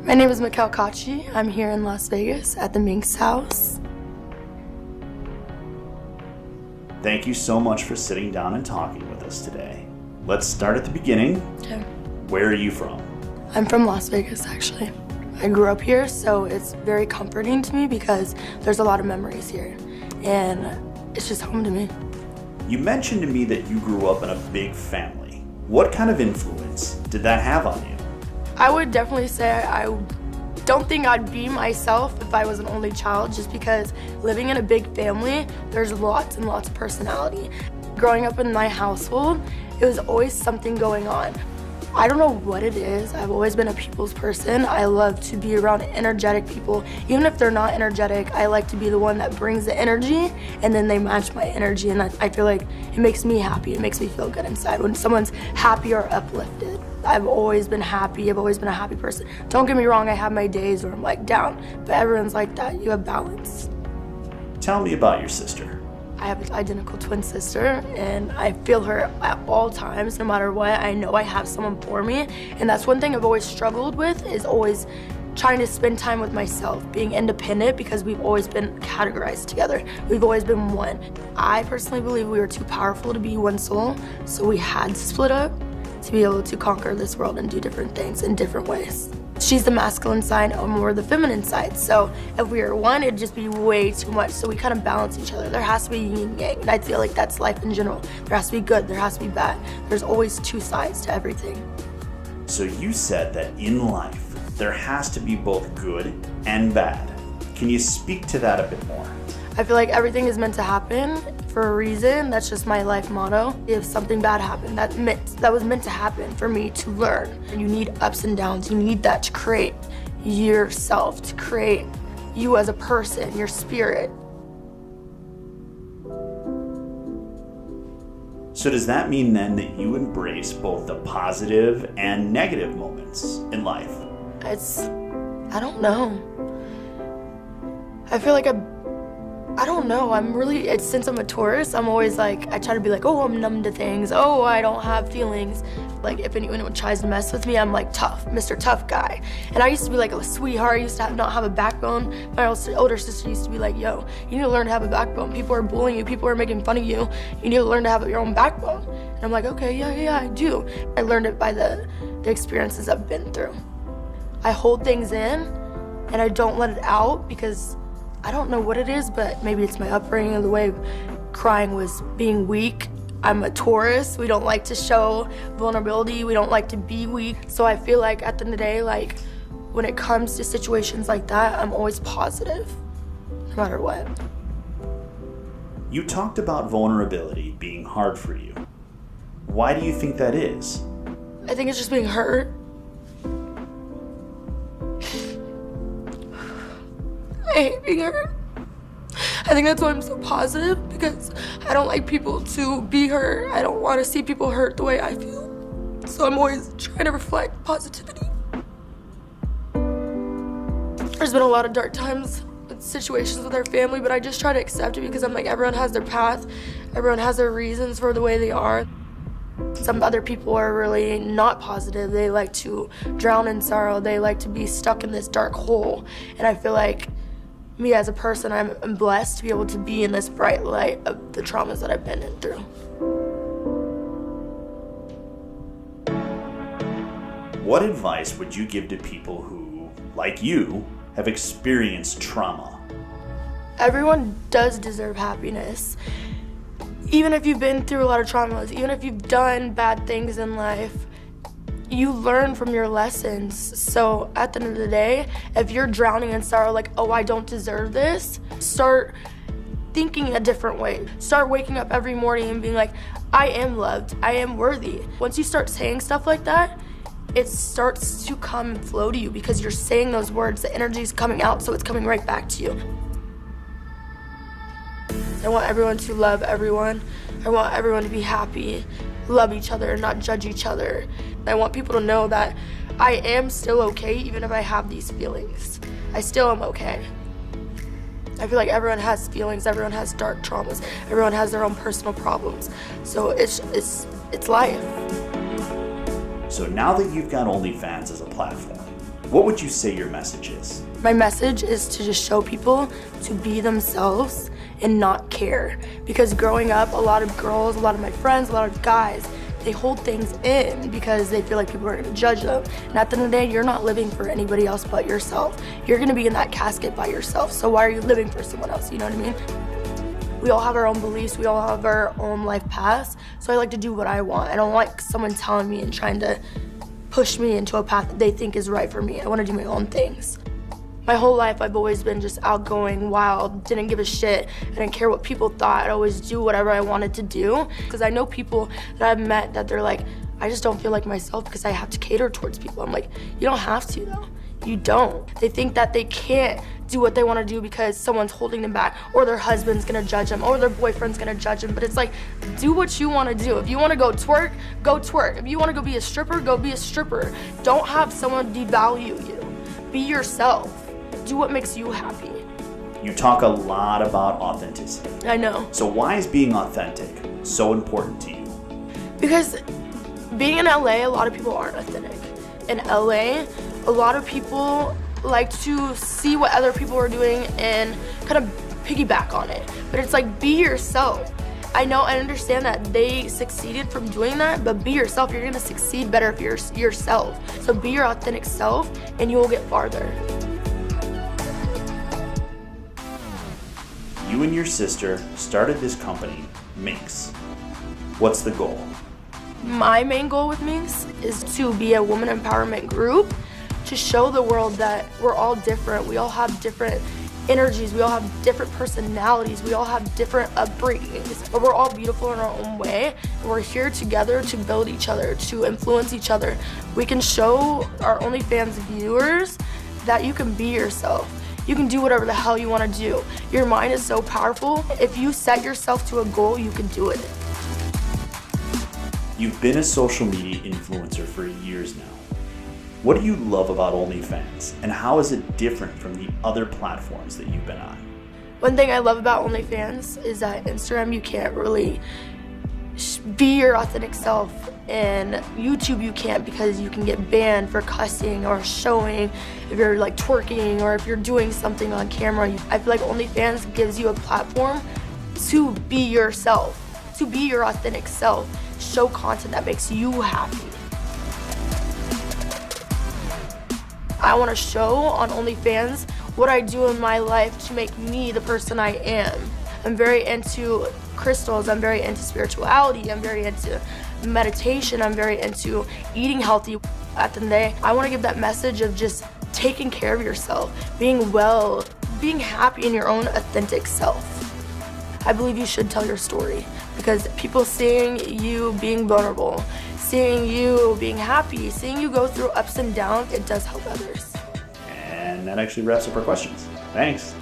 My name is Mikahl Caci. I'm here in Las Vegas at the Minx house. Thank you so much for sitting down and talking with us today. Let's start at the beginning. Okay. Where are you from? I'm from Las Vegas, actually. I grew up here, so it's very comforting to me because there's a lot of memories here, and it's just home to me. You mentioned to me that you grew up in a big family. What kind of influence did that have on you? I would definitely say I don't think I'd be myself if I was an only child, just because living in a big family, there's lots and lots of personality. Growing up in my household, it was always something going on. I don't know what it is. I've always been a people's person. I love to be around energetic people. Even if they're not energetic, I like to be the one that brings the energy, and then they match my energy, and I feel like it makes me happy. It makes me feel good inside when someone's happy or uplifted. I've always been happy. I've always been a happy person. Don't get me wrong, I have my days where I'm like down, but everyone's like that. You have balance. Tell me about your sister. I have an identical twin sister, and I feel her at all times. No matter what, I know I have someone for me, and that's one thing I've always struggled with, is always trying to spend time with myself, being independent, because we've always been categorized together. We've always been one. I personally believe we were too powerful to be one soul, so we had to split up to be able to conquer this world and do different things in different ways. She's the masculine side and we're the feminine side. So if we were one, it'd just be way too much. So we kind of balance each other. There has to be yin and yang. And I feel like that's life in general. There has to be good, there has to be bad. There's always two sides to everything. So you said that in life, there has to be both good and bad. Can you speak to that a bit more? I feel like everything is meant to happen for a reason. That's just my life motto. If something bad happened, that was meant to happen for me to learn. And you need ups and downs. You need that to create yourself, to create you as a person, your spirit. So does that mean then that you embrace both the positive and negative moments in life? I don't know. I feel like I don't know, since I'm a Taurus, I'm always like, I try to be like, oh, I'm numb to things, oh, I don't have feelings. Like, if anyone tries to mess with me, I'm like tough, Mr. Tough Guy. And I used to be like a sweetheart, I used to not have a backbone. My older sister used to be like, yo, you need to learn to have a backbone. People are bullying you, people are making fun of you. You need to learn to have your own backbone. And I'm like, okay, yeah, I do. I learned it by the experiences I've been through. I hold things in, and I don't let it out because I don't know what it is, but maybe it's my upbringing, the way crying was being weak. I'm a Taurus. We don't like to show vulnerability. We don't like to be weak. So I feel like at the end of the day, like when it comes to situations like that, I'm always positive, no matter what. You talked about vulnerability being hard for you. Why do you think that is? I think it's just being hurt. I hate being hurt. I think that's why I'm so positive, because I don't like people to be hurt. I don't want to see people hurt the way I feel. So I'm always trying to reflect positivity. There's been a lot of dark times, situations with our family, but I just try to accept it because I'm like, everyone has their path. Everyone has their reasons for the way they are. Some other people are really not positive. They like to drown in sorrow. They like to be stuck in this dark hole. And I feel like me as a person, I'm blessed to be able to be in this bright light of the traumas that I've been through. What advice would you give to people who, like you, have experienced trauma? Everyone does deserve happiness. Even if you've been through a lot of traumas, even if you've done bad things in life, you learn from your lessons. So at the end of the day, if you're drowning in sorrow, like, oh, I don't deserve this, start thinking a different way. Start waking up every morning and being like, I am loved, I am worthy. Once you start saying stuff like that, it starts to come and flow to you because you're saying those words, the energy is coming out, so it's coming right back to you. I want everyone to love everyone. I want everyone to be happy, love each other, and not judge each other. I want people to know that I am still okay, even if I have these feelings. I still am okay. I feel like everyone has feelings, everyone has dark traumas, everyone has their own personal problems. So it's life. So now that you've got Onlyfans as a platform, What would you say your message is? My message is to just show people to be themselves and not care. Because growing up, a lot of girls, a lot of my friends, a lot of guys, they hold things in because they feel like people are gonna judge them. And at the end of the day, you're not living for anybody else but yourself. You're gonna be in that casket by yourself, so why are you living for someone else, you know what I mean? We all have our own beliefs, we all have our own life paths, so I like to do what I want. I don't like someone telling me and trying to push me into a path that they think is right for me. I wanna do my own things. My whole life, I've always been just outgoing, wild, didn't give a shit. I didn't care what people thought. I'd always do whatever I wanted to do. Because I know people that I've met that they're like, I just don't feel like myself because I have to cater towards people. I'm like, you don't have to though. You don't. They think that they can't do what they want to do because someone's holding them back, or their husband's gonna judge them, or their boyfriend's gonna judge them. But it's like, do what you want to do. If you want to go twerk, go twerk. If you want to go be a stripper, go be a stripper. Don't have someone devalue you. Be yourself. Do what makes you happy. You talk a lot about authenticity. I know. So why is being authentic so important to you? Because being in LA, a lot of people aren't authentic. In LA, a lot of people like to see what other people are doing and kind of piggyback on it. But it's like, be yourself. I know, I understand that they succeeded from doing that, but be yourself. You're gonna succeed better if you're yourself. So be your authentic self and you will get farther. You and your sister started this company, Minx. What's the goal? My main goal with Minx is to be a woman empowerment group to show the world that we're all different. We all have different energies. We all have different personalities. We all have different upbringings, but we're all beautiful in our own way. And we're here together to build each other, to influence each other. We can show our OnlyFans viewers that you can be yourself. You can do whatever the hell you want to do. Your mind is so powerful. If you set yourself to a goal, you can do it. You've been a social media influencer for years now. What do you love about OnlyFans, and how is it different from the other platforms that you've been on? One thing I love about OnlyFans is that Instagram, you can't really be your authentic self, and YouTube you can't because you can get banned for cussing or showing if you're like twerking or if you're doing something on camera. I feel like OnlyFans gives you a platform to be yourself, to be your authentic self, show content that makes you happy. I want to show on OnlyFans what I do in my life to make me the person I am. I'm very into crystals, I'm very into spirituality, I'm very into meditation, I'm very into eating healthy. At the end of the day, I want to give that message of just taking care of yourself, being well, being happy in your own authentic self. I believe you should tell your story because people seeing you being vulnerable, seeing you being happy, seeing you go through ups and downs, it does help others. And that actually wraps up our questions. Thanks.